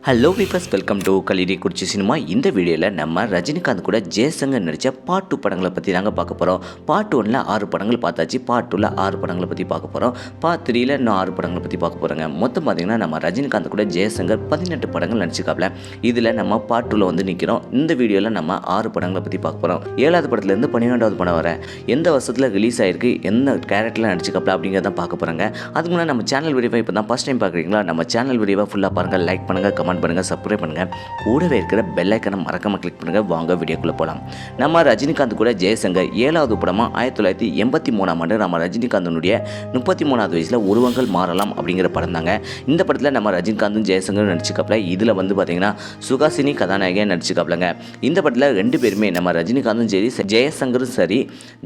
Hello viewers, welcome to Kallidaikurichi cinema. இந்த வீடியோவில் நம்ம ரஜினிகாந்த் கூட ஜெயசங்கர் நடித்த பார்ட் 2 படங்களை பற்றி தாங்க பார்க்க போகிறோம். பார்ட் 1ல் 6 படங்கள் பார்த்தாச்சு, பார்ட் 2ல் 6 படங்களை பற்றி பார்க்க போகிறோம். பார்ட் 3ல் இன்னும் 6 படங்களை பற்றி பார்க்க போகிறோங்க. மொத்தம் பார்த்திங்கன்னா நம்ம ரஜினிகாந்த் கூட ஜெயசங்கர் 18 படங்கள் நடிச்சிருக்காப்ல. இதில் நம்ம பார்ட் 2ல் வந்து நிற்கிறோம். இந்த வீடியோவில் நம்ம 6 படங்களை பற்றி பார்க்க போகிறோம். 7வது படத்துலேருந்து 12வது படம் வர எந்த வருஷத்தில் ரிலீஸ் ஆகிருக்கு, எந்த கேரக்டரில் நடிச்சிருக்காப்ல அப்படிங்கிறத பார்க்க போகிறாங்க. அதுக்கு முன்னாடி நம்ம சேனல் வீடியோவை இப்போ தான் ஃபஸ்ட் டைம் பார்க்குறீங்களா, நம்ம சேனல் வீடியோவை ஃபுல்லாக பாருங்கள், லைக் பண்ணுங்கள், கமெண்ட் பண்ணுங்கள், சப்ஸ்கிரைப் பண்ணுங்கள், கூடவே இருக்கிற பெல் ஐக்கனை மறக்காம கிளிக் பண்ணுங்கள். வாங்க வீடியோக்குள்ளே போகலாம். நம்ம ரஜினிகாந்த் கூட ஜெயசங்கர் 7வது படமாக 1983ஆம் ஆண்டு நம்ம ரஜினிகாந்தனுடைய 33வது வயசில் உருவங்கள் மாறலாம் அப்படிங்கிற படம் தாங்க. இந்த படத்தில் நம்ம ரஜினிகாந்தும் ஜெயசங்கரும் நடிச்சிருக்காப்ல. இதில் வந்து பார்த்தீங்கன்னா சுகாசினி கதாநாயகியாக நடிச்சிருக்காப்லங்க. இந்த படத்தில் 2 பேருமே நம்ம ரஜினிகாந்தும் சரி ஜெயசங்கரும் சரி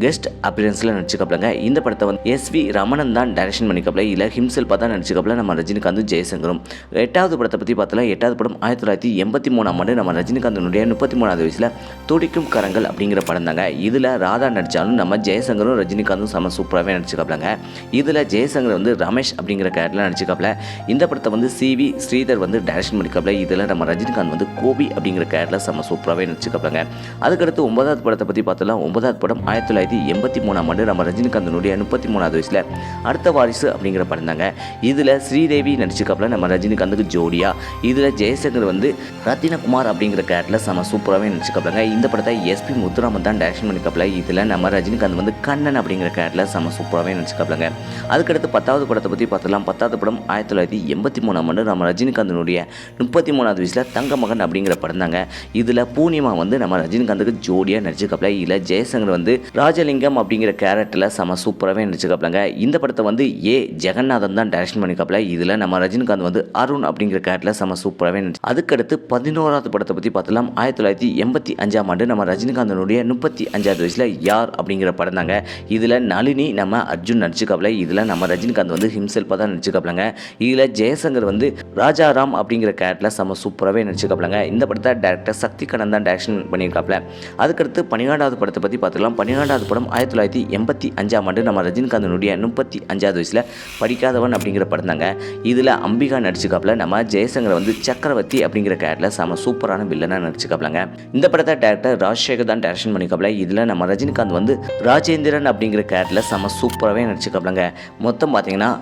கெஸ்ட் அப்பியரன்ஸில் நடிச்சிருக்காப்லங்க. இந்த படத்தை வந்து SV ரமணன் தான் டைரக்ஷன் பண்ணிக்காப்ல. இல்லை ஹிம்செல்ஃபாக தான் நடிச்சிருக்காப்ல நம்ம ரஜினிகாந்தும் ஜெயசங்கரும். 8வது படத்தை பற்றி பார்த்தலாம். 8வது படம் 1983ஆம் ஆண்டு நம்ம ரஜினிகாந்தனுடைய 33வது வயசில் துடிக்கும் கரங்கள் அப்படிங்கிற படம் தாங்க. இதில் ராதா நடித்தாலும் நம்ம ஜெயசங்கரும் ரஜினிகாந்தும் செம சூப்பராகவே நடிச்சிருக்காப்லங்க. இதில் ஜெயசங்கர் வந்து ரமேஷ் அப்படிங்கிற கேரக்டரில் நடிச்சிருக்காப்ல. இந்த படத்தை வந்து CV ஸ்ரீதர் வந்து டைரக்ஷன் பண்ணிக்காப்ல. இதில் நம்ம ரஜினிகாந்த் வந்து கோபி அப்படிங்கிற கேரக்டரில் செம சூப்பராகவே நடிச்சிருக்காப்லங்க. அதுக்கடுத்து 9வது படத்தை பற்றி பார்த்தலாம். 9வது படம் 1983ஆம் ஆண்டு நம்ம ரஜினிகாந்தனுடைய 33வது வயசில் அடுத்த வாரிசு அப்படிங்கிற படம் தாங்க. இதில் ஸ்ரீதேவி நடிச்சிருக்காப்ல நம்ம ரஜினிகாந்துக்கு ஜோடியா. இதில் ஜெயசங்கர் வந்து ரத்தினகுமார் அப்படிங்கிற கேரக்டரில் செம சூப்பராகவே நடிச்சிருக்காப்லங்க. இந்த படத்தை SP முத்துராமன் தான் டைரக்ஷன் பண்ணிக்காப்ல. இதில் நம்ம ரஜினிகாந்த் வந்து கண்ணன் அப்படிங்கிற கேரக்டரில் செம சூப்பராகவே நடிச்சிருக்காப்லங்க. அதுக்கடுத்து 10வது படத்தை பற்றி பார்த்தலாம். 10வது படம் 1983ஆம் ஆண்டு நம்ம ரஜினிகாந்தனுடைய 33வது வயசில் தங்க மகன் அப்படிங்கிற படம் தாங்க. இதில் பூர்ணிமா வந்து நம்ம ரஜினிகாந்துக்கு ஜோடியாக நடிச்சிருக்காப்ல. இல்லை ஜெயசங்கர் வந்து ராஜலிங்கம் அப்படிங்கிற கேரக்டரில் செம சூப்பராகவே நடிச்சிருக்காப்லங்க. இந்த படத்தை வந்து ஜெகநாதன் தான் டைரக்ஷன் பண்ணிக்காப்ல. இதில் நம்ம ரஜினிகாந்த் வந்து அருண் அப்படிங்கிற கேரக்டரில் செம சூப்பராகவே நடிச்சு. அதுக்கடுத்து 11வது படத்தை பற்றி பார்த்தலாம். 1985ஆம் ஆண்டு நம்ம ரஜினிகாந்தனுடைய 35வது வயசில் யார் அப்படிங்கிற படம் தாங்க. இதில் நளினி நம்ம அர்ஜுன் நடிச்சிருக்காப்ல. இதில் நம்ம ரஜினிகாந்த் வந்து ஹிம்செல்ஃபாக தான் நடிச்சிருக்காப்லங்க. இதில் ஜெயசங்கர் வந்து ராஜாராம் அப்படிங்கிற கேரக்டரில் செம சூப்பராகவே நடிச்சிருக்காப்லங்க. இந்த படத்தை டைரக்டர் சக்தி கண்ணன் தான் டைரக்ஷன் பண்ணியிருக்காப்ல. அதுக்கடுத்து 12வது படத்தை பற்றி பார்த்துக்கலாம். 12வது படம் 1985ஆம் ஆண்டு நம்ம ரஜினிகாந்தனுடைய 35வது வயசில் படிக்காதவன் அப்படிங்கிற படம் தாங்க. இதில் அம்பிகா நடிச்சிருக்காப்ல. நம்ம ஜெயசங்கர் வந்து சக்கரவர்த்தி அப்படிங்கிற கேரக்டரில் செம சூப்பரான வில்லனாக நடிச்சிருக்காப்லங்க. இந்த படத்தை டேரக்டர் ராஜசேகர் தான் டைரக்ஷன் பண்ணிக்காப்ல. இதில் நம்ம ரஜினிகாந்த் வந்து ராஜேந்திரன் அப்படிங்கிற கேரக்டரில் செம சூப்பராகவே நடிச்சிருக்காப்லங்க. மொத்தம் பார்த்தீங்கன்னா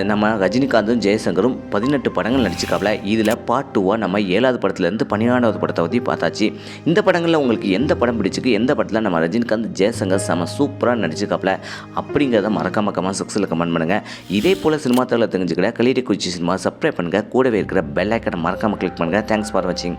நம்ம ரஜினிகாந்தும் ஜெயசங்கரும் 18 படங்கள் நடிச்சிருக்காப்ல. இதில் பார்ட் 2 நம்ம 7வது படத்துலேருந்து 12வது படத்தை பற்றி பார்த்தாச்சு. இந்த படங்களில் உங்களுக்கு எந்த படம் பிடிச்சிருக்கு, எந்த படத்தில் நம்ம ரஜினிகாந்த் ஜெயசங்கர் செம சூப்பராக நடிச்சிருக்காப்ல அப்படிங்கிறத மறக்காம கமெண்ட் செக்ஷனில் கமெண்ட் பண்ணுங்கள். இதே போல் சினிமா தகவலை தெரிஞ்சுக்கிற கலிடி குறிச்சி சினிமா சப்ஸ்கிரைப் பண்ணுங்கள், கூடவே இருக்கிற பெல் ஐக்கனை மறக்காமல் கிளிக் பண்ணுங்கள். தேங்க்ஸ் ஃபார் வாட்சிங்.